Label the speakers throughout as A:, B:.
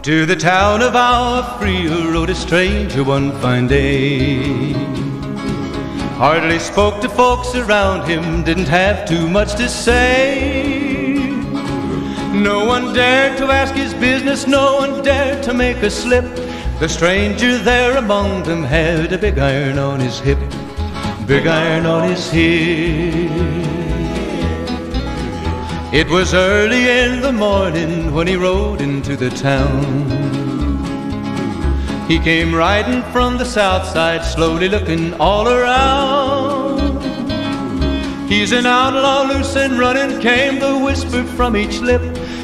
A: To the town of our free rode a stranger one fine day. Hardly spoke to folks around him, didn't have too much to say. No one dared to ask his business, no one dared to make a slip. The stranger there among them had a big iron on his hip, big iron on his hip. It was early in the morning when he rode into the town. He came riding from the south side, slowly looking all around. He's an outlaw, loose and running, came the whisper from each lip,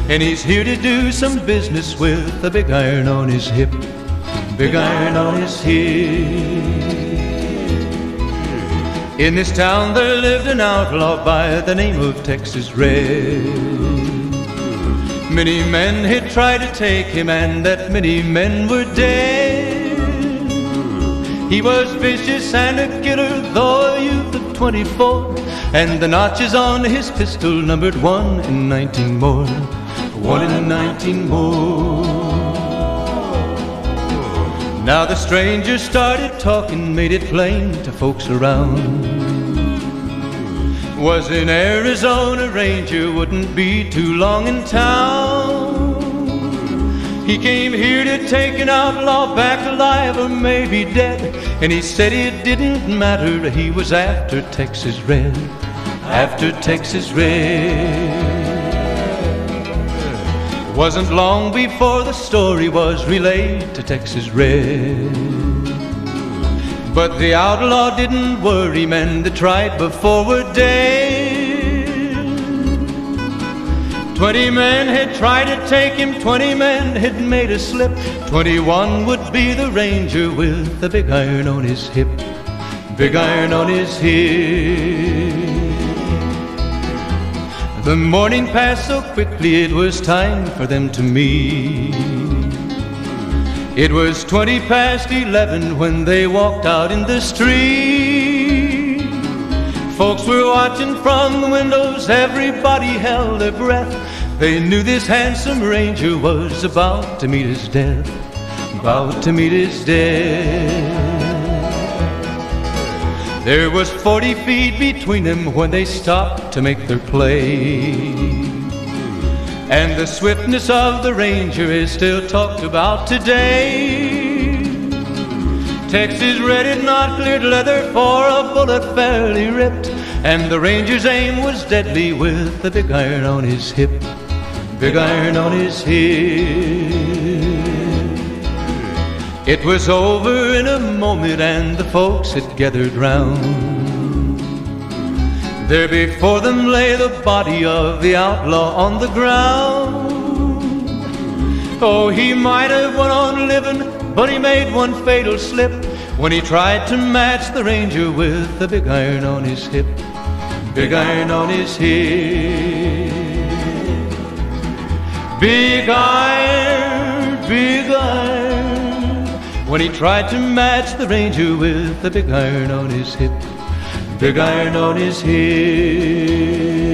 A: and he's here to do some business with a big iron on his hip, big iron on his hip. In this town there lived an outlaw by the name of Texas Red. Many men had tried to take him, and that many men were dead. He was vicious and a killer, though a youth of 24, and the notches on his pistol numbered 1 in 19 more, 1 in 19 more. Now the stranger started talking, made it plain to folks around. Was an Arizona Ranger, wouldn't be too long in town. He came here to take an outlaw back alive or maybe dead, and he said it didn't matter, he was after Texas Red, after Texas Red. Wasn't long before the story was relayed to Texas Red. But the outlaw didn't worry, men that tried before were dead. 20 men had tried to take him, 20 men had made a slip. 21 would be the Ranger with the big iron on his hip, big iron on his hip. The morning passed so quickly, it was time for them to meet. It was 20 past 11 when they walked out in the street. Folks were watching from the windows, everybody held their breath. They knew this handsome Ranger was about to meet his death, about to meet his death. There was 40 feet between them when they stopped to make their play. And the swiftness of the Ranger is still talked about today. Texas Red had not cleared leather for a bullet fairly ripped, and the Ranger's aim was deadly with the big iron on his hip, big iron on his hip. It was over in a moment and the folks had gathered round. There before them lay the body of the outlaw on the ground. Oh, he might have went on living, but he made one fatal slip when he tried to match the Ranger with the big iron on his hip, big iron on his hip. Big iron, big iron, when he tried to match the Ranger with the big iron on his hip, big iron on his hip.